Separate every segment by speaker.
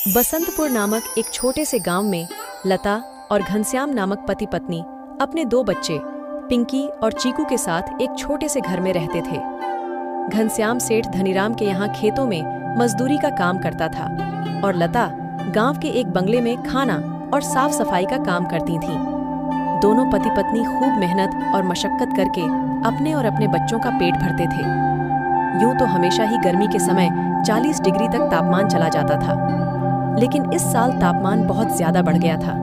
Speaker 1: बसंतपुर नामक एक छोटे से गांव में लता और घनश्याम नामक पति पत्नी अपने 2 बच्चे पिंकी और चीकू के साथ एक छोटे से घर में रहते थे। घनश्याम सेठ धनीराम के यहाँ खेतों में मजदूरी का काम करता था और लता गांव के एक बंगले में खाना और साफ सफाई का काम करती थीं। दोनों पति पत्नी खूब मेहनत और मशक्कत करके अपने और अपने बच्चों का पेट भरते थे। यूं तो हमेशा ही गर्मी के समय 40 डिग्री तक तापमान चला जाता था, लेकिन इस साल तापमान बहुत ज्यादा बढ़ गया था,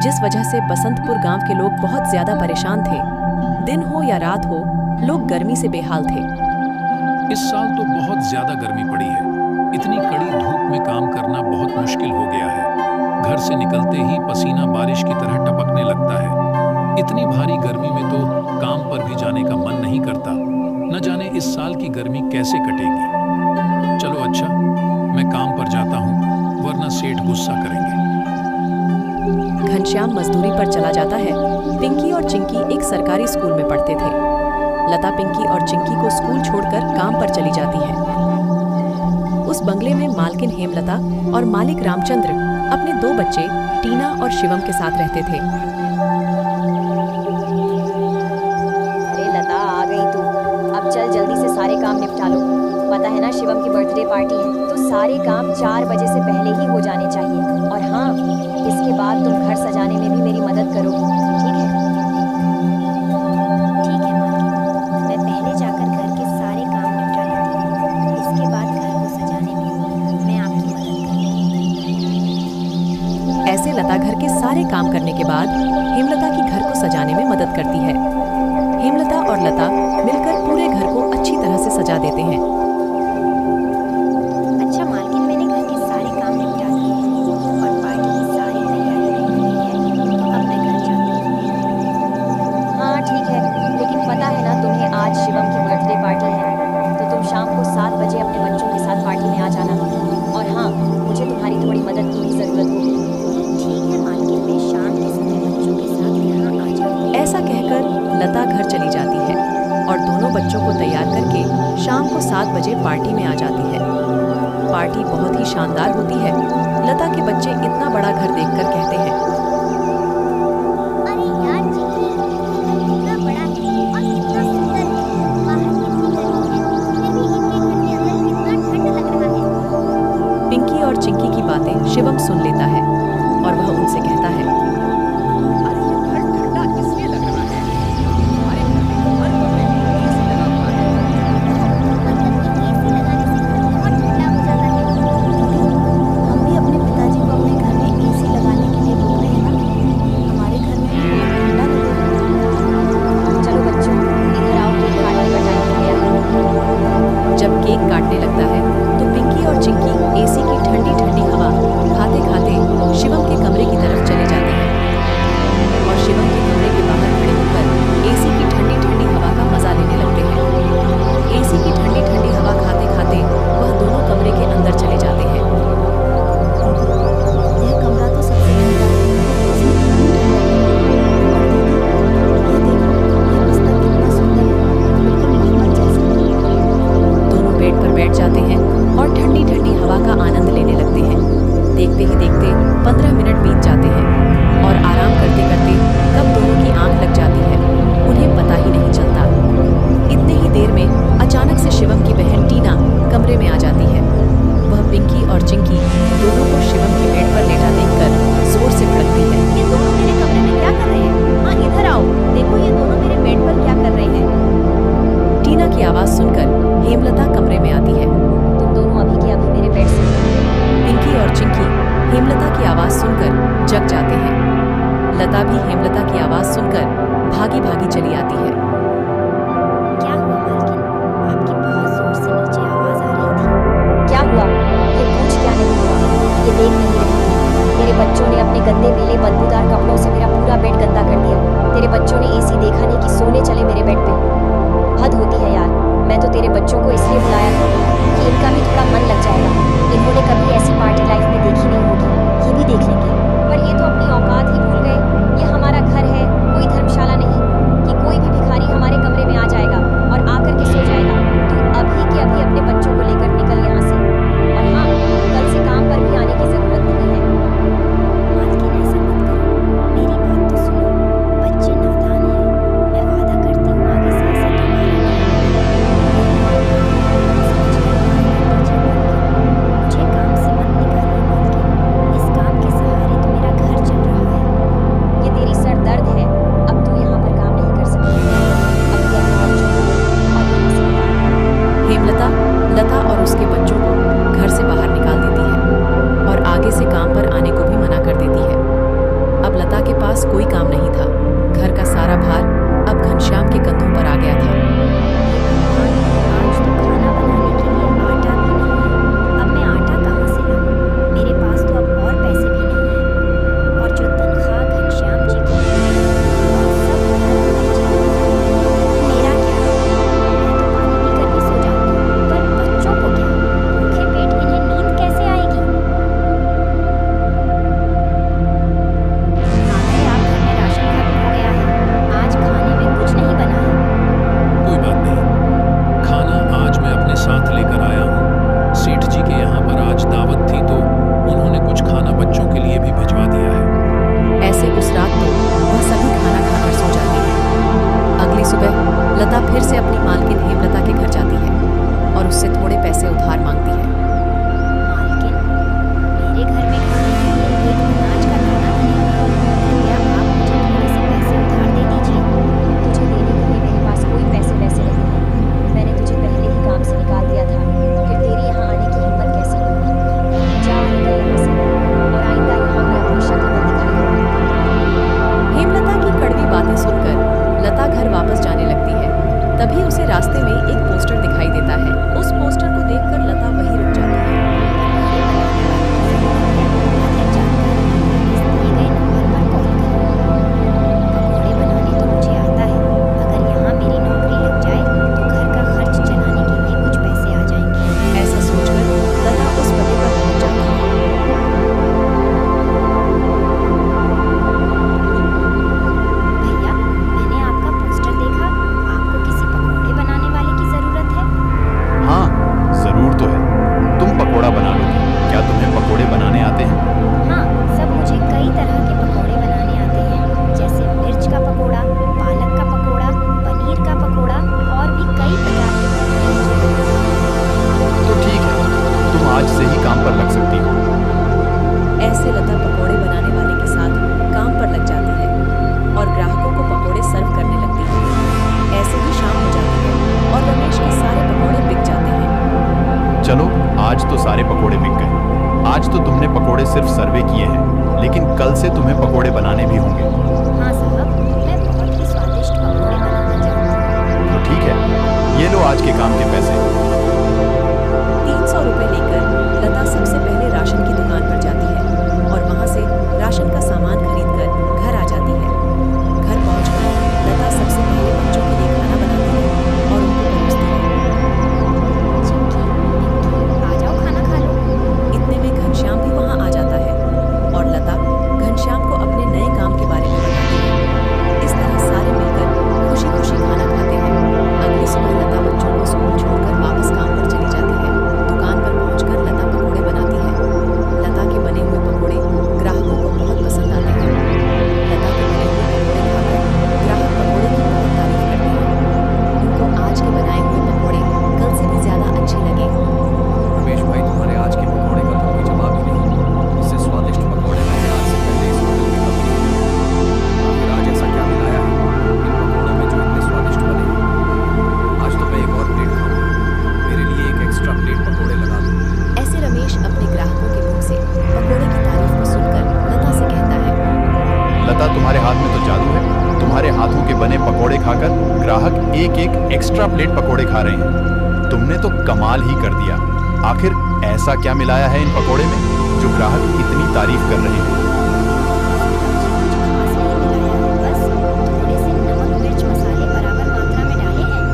Speaker 1: जिस वजह से बसंतपुर गांव के लोग बहुत ज्यादा परेशान थे। दिन हो या रात हो, लोग गर्मी से बेहाल थे।
Speaker 2: इस साल तो बहुत ज्यादा गर्मी पड़ी है। इतनी कड़ी धूप में काम करना बहुत मुश्किल हो गया है। घर से निकलते ही पसीना बारिश की तरह टपकने लगता है। इतनी भारी गर्मी में तो काम पर भी जाने का मन नहीं करता। न जाने इस साल की गर्मी कैसे कटेगी। चलो अच्छा, मैं काम पर जाता हूँ, वरना सेठ गुस्सा करेंगे।
Speaker 1: घनश्याम मजदूरी पर चला जाता है। पिंकी और चिंकी एक सरकारी स्कूल में पढ़ते थे। लता पिंकी और चिंकी को स्कूल छोड़कर काम पर चली जाती है। उस बंगले में मालकिन हेमलता और मालिक रामचंद्र अपने 2 बच्चे टीना और शिवम के साथ रहते थे।
Speaker 3: अरे लता, आ गई तू। अब चल जल्दी से सारे काम निपटा लो। पता है ना, शिवम की बर्थडे पार्टी है, तो सारे काम 4 बजे से पहले ही हो जाने चाहिए। और हाँ, इसके बाद तुम घर सजाने में भी मेरी मदद करोगी, ठीक है?
Speaker 4: ठीक है मालकिन, मैं पहले जाकर घर के सारे काम निपटा लेती हूँ। इसके बाद घर को सजाने में मैं आपकी मदद करूँगी।
Speaker 1: ऐसे लता घर के सारे काम करने के बाद हेमलता की घर को सजाने में मदद करती है। हेमलता और लता मिलकर पूरे घर को अच्छी तरह से सजा देते हैं।
Speaker 4: अच्छा मालकिन, मैंने घर के सारे काम निपटा दिए हैं और पार्टी की सारी तैयारी हो गई है, तो अब मैं घर जाती हूँ।
Speaker 3: हाँ ठीक है, लेकिन पता है ना तुम्हें, आज शिवम की बर्थडे पार्टी है, तो तुम शाम को 7 बजे अपने बच्चों के साथ पार्टी में आ जाना। और हाँ, मुझे तुम्हारी थोड़ी मदद की भी जरूरत होगी।
Speaker 4: ठीक है मालकिन, मैं शाम के समय बच्चों के साथ यहाँ आ जाऊँगी।
Speaker 1: ऐसा कहकर लता घर चली जाती है और दोनों बच्चों को तैयार करके शाम को 7 बजे पार्टी में आ जाती है। पार्टी बहुत ही शानदार होती है। लता के बच्चे इतना बड़ा घर देखकर कहते हैं,
Speaker 4: अरे यार चिंकी, कितना बड़ा है और कितना सुंदर है। बाहर कितनी गर्मी है, फिर भी इनके घर के अंदर कितना ठंड लग रहा है।
Speaker 1: पिंकी और चिंकी की बातें शिवम सुन लेता है और वह उनसे कहता है,
Speaker 5: अरे ये घर ठंडा इसलिए लग रहा है, हमारे घर में तो हर कमरे में एसी लगा हुआ है।
Speaker 4: मतलब कि एसी लगाने से घर बहुत ठंडा हो जाता है। हम भी अपने पिताजी को अपने घर में एसी लगाने के लिए बोल रहे हैं ना, हमारे घर में भी बहुत ठंडा लगेगा।
Speaker 3: चलो बच्चों, इधर आओ, केक काटने का टाइम हो गया है।
Speaker 1: जब केक काटने लगता है तो पिंकी और चिंकी एसी की ठंडी ठंडी हवा खाते खाते शिवम के कमरे की तरफ चले जाते हैं और शिवम के कमरे के बाहर खड़े होकर एसी की ठंडी ठंडी हवा का मजा लेने लगते हैं। एसी की ठंडी ठंडी हवा खाते खाते वह दोनों कमरे के अंदर चले जाते हैं।
Speaker 4: यह कमरा तो सबसे ठंडा है, इसमें कितनी ठंडक है। और देखो, यह बिस्तर कितना सुंदर है, बिल्कुल मखमल जैसा।
Speaker 1: दोनों बेड पर बैठ जाते हैं और ठंडी ठंडी हवा का आनंद लेने लगते हैं। देखते ही देखते 15 मिनट बीत जाते हैं और आराम करते करते कब दोनों की आंख लग जाती है, उन्हें पता ही नहीं चलता। इतने ही देर में अचानक से शिवम की बहन टीना कमरे में आ जाती है। वह पिंकी और चिंकी दोनों को शिवम के बेड पर लेटा देखकर जोर से भड़कती है।
Speaker 3: ये दोनों मेरे कमरे में क्या कर रहे हैं? हाँ इधर आओ, देखो ये दोनों मेरे बेड पर क्या कर रहे हैं।
Speaker 1: टीना की आवाज सुनकर हेमलता कमरे में आती है।
Speaker 3: तुम दोनों अभी के अभी मेरे बेड से
Speaker 1: पिंकी और चिंकी हेमलता की आवाज सुनकर जग जाते हैं। लता भी हेमलता की आवाज सुनकर भागी भागी चली आती है।
Speaker 4: क्या हुआ मालकिन, आपकी बहुत जोर से नीचे आवाज आ रही थी।
Speaker 3: क्या हुआ? ये पूछ क्या नहीं हुआ, ये देख नहीं रही। मेरे बच्चों ने अपने गंदे मैले बदबूदार कपड़ों से मेरा पूरा बेड गंदा कर दिया। तेरे बच्चों ने एसी देखा नहीं कि सोने चले मेरे बेड पे। हद होती है यार। मैं तो तेरे बच्चों को इसलिए बुलाया था कि इनका भी थोड़ा मन लग जाएगा। इन्होंने कभी ऐसी पार्टी लाइफ में देखी नहीं होगी, ये भी देख लेंगे। पर ये तो अपनी औकात ही भूल गए। ये हमारा घर है, कोई धर्मशाला नहीं कि कोई भी भिखारी हमारे कमरे में आ जाएगा और आकर के सो जाएगा। तू अभी के अभी अपने बच्चों को लेकर निकल यहाँ से। और हाँ, कल से काम पर भी आने की जरूरत
Speaker 6: जरूर तो है। तुम पकोड़ा बना लोगी। क्या तुम्हें पकोड़े बनाने आते हैं?
Speaker 3: हाँ, सब मुझे कई तरह के पकौड़े बनाने आते हैं, जैसे मिर्च का पकोड़ा, पालक का पकोड़ा, पनीर का पकोड़ा और भी कई प्रकार के पकौड़े।
Speaker 6: तो ठीक है, तुम आज से ही काम पर लग सकती हो।
Speaker 1: ऐसे लता पकौड़े बनाने वाले के साथ काम पर लग जाती है और ग्राहकों को पकौड़े सर्व करने लगती है। ऐसे ही शाम हो जाती है और रमेश के सारे पकौड़े बिक जाते हैं।
Speaker 6: चलो, आज तो सारे पकोड़े बिक गए। आज तो तुमने पकोड़े सिर्फ सर्वे किए हैं, लेकिन कल से तुम्हें पकोड़े बनाने भी होंगे।
Speaker 3: हाँ साहब, मैं बहुत ही स्वादिष्ट पकौड़े बनाना चाहती हूँ।
Speaker 6: तो ठीक है, ये लो आज के काम के पैसे।
Speaker 1: 300 रुपए लेकर लता सबसे पहले राशन की दुकान पर जाती है और वहां से राशन का सामान खरीदकर घर आ जाती है। घर पहुंचकर लता सबसे पहले बच्चों के लिए खाना बनाती है और उनको परोसती है।
Speaker 3: चिंकी, पिंकी, आ जाओ खाना खा लो।
Speaker 1: इतने में घनश्याम भी वहां आ जाता है और लता घनश्याम को अपने नए काम के बारे में बताती है। इस तरह सारे मिलकर खुशी खुशी खाना खाते हैं। अगली सुबह लता बच्चों को स्कूल छोड़कर वापस काम पर चली जाती है। दुकान पर पहुंचकर लता पकौड़े बनाती है। लता के बने हुए पकौड़े ग्राहकों को बहुत पसंद आते हैं। लता के बने हुए पकौड़े खाकर ग्राहक पकौड़े की बहुत तारीफ करते हैं। उनको आज के बनाए हुए पकौड़े कल से भी ज्यादा अच्छे लगे।
Speaker 5: रमेश भाई, तुम्हारे आज के पकौड़े का तो कोई जवाब ही नहीं। इससे स्वादिष्ट पकौड़े मैंने आज से पहले इस होटल में कभी नहीं खाए। आखिर आज ऐसा क्या मिलाया है इन पकौड़ों में जो इतने स्वादिष्ट बने हैं? आज तो मैं एक और प्लेट खाऊंगा। मेरे लिए एक एक्स्ट्रा प्लेट पकौड़े लगा दो।
Speaker 1: ऐसे रमेश अपने ग्राहकों के मुंह से पकौड़े की तारीफ को सुनकर लता से कहता है।
Speaker 6: लता, तुम्हारे हाथ में तो जादू है। तुम्हारे हाथों के बने पकोड़े खाकर ग्राहक एक एक एक्स्ट्रा प्लेट पकोड़े खा रहे हैं। तुमने तो कमाल ही कर दिया। आखिर ऐसा क्या मिलाया है इन पकोड़े में जो ग्राहक इतनी तारीफ कर रहे हैं?
Speaker 3: खास नहीं मिलाया है, बस थोड़े से नमक मिर्च मसाले बराबर मात्रा में डाले हैं,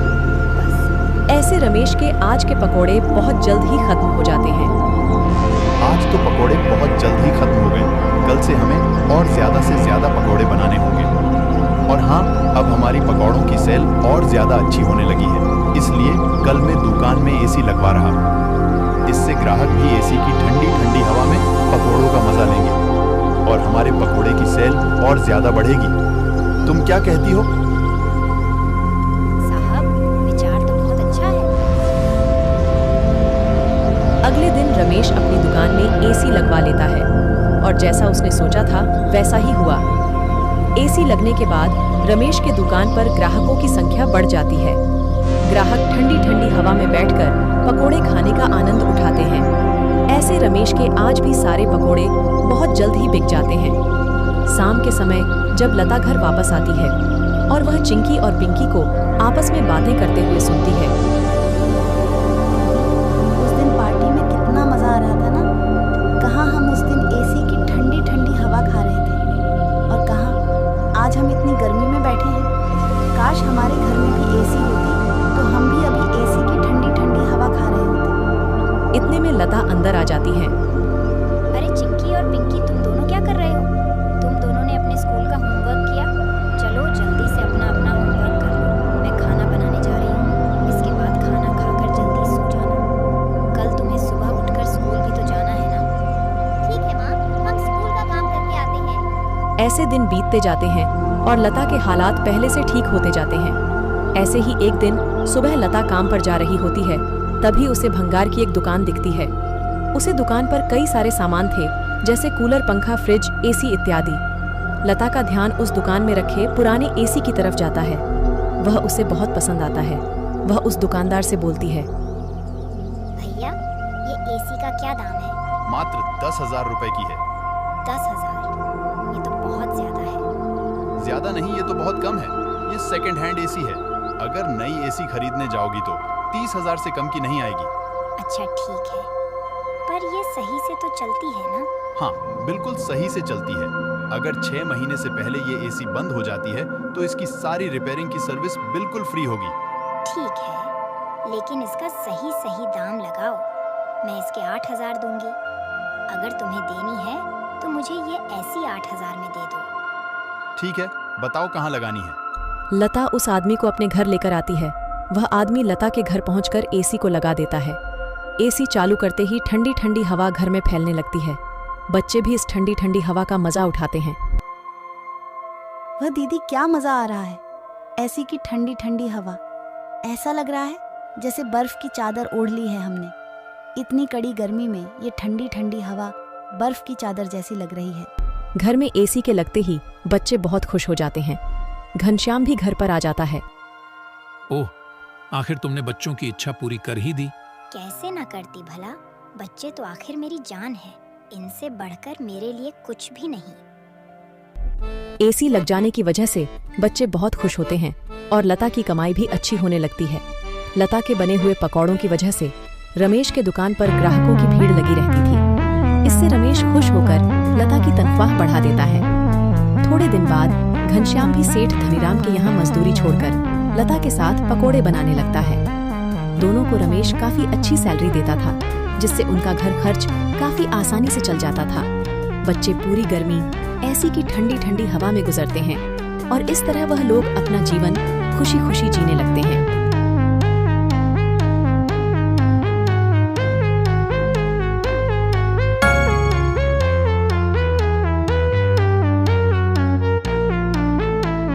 Speaker 3: बस।
Speaker 1: ऐसे रमेश के आज के पकौड़े बहुत जल्द ही खत्म हो जाते हैं।
Speaker 6: आज तो पकोड़े बहुत जल्द ही खत्म हो गए। कल से हमें और ज्यादा से ज्यादा पकोड़े बनाने होंगे। और हाँ, अब हमारी पकौड़ों की सेल और ज्यादा अच्छी होने लगी है, इसलिए कल मैं दुकान में एसी लगवा रहा हूँ। इससे ग्राहक भी एसी की ठंडी ठंडी हवा में पकौड़ों का मजा लेंगे और हमारे पकौड़े की सेल और ज्यादा बढ़ेगी। तुम क्या कहती हो?
Speaker 3: साहब, विचार तो बहुत अच्छा है।
Speaker 1: अगले दिन रमेश अपनी दुकान में एसी लगवा लेता है और जैसा उसने सोचा था वैसा ही हुआ। एसी लगने के बाद रमेश के दुकान पर ग्राहकों की संख्या बढ़ जाती है। ग्राहक ठंडी ठंडी हवा में बैठकर पकोड़े खाने का आनंद उठाते हैं। ऐसे रमेश के आज भी सारे पकोड़े बहुत जल्द ही बिक जाते हैं। शाम के समय जब लता घर वापस आती है और वह चिंकी और पिंकी को आपस में बातें करते हुए सुनती है।
Speaker 4: उस दिन पार्टी में कितना मज़ा आ रहा था ना। कहाँ हम उस दिन एसी की ठंडी ठंडी हवा खा रहे थे और कहाँ आज हम इतनी गर्मी में बैठे हैं। काश हमारे घर में भी एसी होती तो हम भी अभी एसी की ठंडी ठंडी हवा खा रहे होते।
Speaker 1: इतने में लता अंदर आ जाती है।
Speaker 3: अरे चिंकी और पिंकी, तुम दोनों क्या कर रहे हो? तुम दोनों ने अपने स्कूल का होमवर्क किया? चलो जल्दी से अपना अपना होमवर्क कर लो। मैं खाना बनाने जा रही हूँ। इसके बाद खाना खाकर जल्दी सो जाना। कल तुम्हें सुबह उठकर स्कूल भी तो जाना है ना। ठीक है माँ, हम स्कूल का काम करके आते हैं।
Speaker 1: ऐसे दिन बीतते जाते हैं और लता के हालात पहले से ठीक होते जाते हैं। ऐसे ही एक दिन सुबह लता काम पर जा रही होती है, तभी उसे भंगार की एक दुकान दिखती है। उसे दुकान पर कई सारे सामान थे, जैसे कूलर, पंखा, फ्रिज, एसी इत्यादि। लता का ध्यान उस दुकान में रखे पुराने एसी की तरफ जाता है। वह उसे बहुत पसंद आता है। वह उस दुकानदार से बोलती है।
Speaker 3: भैया, ये एसी का क्या दाम है?
Speaker 6: मात्र 10,000 रुपए की है।
Speaker 3: 10,000? ये तो बहुत ज्यादा है।
Speaker 6: ज्यादा नहीं, ये तो बहुत कम है। ये सेकंड हैंड एसी है। अगर नई एसी खरीदने जाओगी तो 30,000 से कम की नहीं आएगी।
Speaker 3: अच्छा ठीक है, पर ये सही से तो चलती है ना?
Speaker 6: हाँ, बिल्कुल सही से चलती है। अगर 6 महीने से पहले ये एसी बंद हो जाती है तो इसकी सारी रिपेयरिंग की सर्विस बिल्कुल फ्री होगी।
Speaker 3: ठीक है, लेकिन इसका सही सही दाम लगाओ। मैं इसके 8,000 दूंगी। अगर तुम्हें देनी है तो मुझे ये ऐसी 8,000 में दे दो।
Speaker 6: ठीक है, बताओ कहाँ लगानी है।
Speaker 1: लता उस आदमी को अपने घर लेकर आती है। वह आदमी लता के घर पहुंचकर एसी को लगा देता है। एसी चालू करते ही ठंडी ठंडी हवा घर में फैलने लगती है। बच्चे भी इस ठंडी ठंडी हवा का मजा उठाते हैं।
Speaker 4: वह दीदी, क्या मजा आ रहा है। ऐसी की ठंडी ठंडी हवा, ऐसा लग रहा है जैसे बर्फ की चादर ओढ़ ली है हमने। इतनी कड़ी गर्मी में ये ठंडी ठंडी हवा बर्फ की चादर जैसी लग रही है।
Speaker 1: घर में एसी के लगते ही बच्चे बहुत खुश हो जाते हैं। घनश्याम भी घर पर आ जाता है।
Speaker 2: ओह, आखिर तुमने बच्चों की इच्छा पूरी कर ही दी।
Speaker 7: कैसे ना करती भला, बच्चे तो आखिर मेरी जान है। इनसे बढ़कर मेरे लिए कुछ भी नहीं।
Speaker 1: एसी लग जाने की वजह से बच्चे बहुत खुश होते हैं और लता की कमाई भी अच्छी होने लगती है। लता के बने हुए पकौड़ों की वजह से रमेश के दुकान पर ग्राहकों की भीड़ लगी रहती थी। इससे रमेश खुश होकर लता की तनख्वाह बढ़ा देता है। थोड़े दिन बाद घनश्याम भी सेठ धनीराम के यहाँ मजदूरी छोड़कर लता के साथ पकोड़े बनाने लगता है। दोनों को रमेश काफी अच्छी सैलरी देता था, जिससे उनका घर खर्च काफी आसानी से चल जाता था। बच्चे पूरी गर्मी ऐसी की ठंडी ठंडी हवा में गुजरते हैं और इस तरह वह लोग अपना जीवन खुशी खुशी जीने लगते हैं।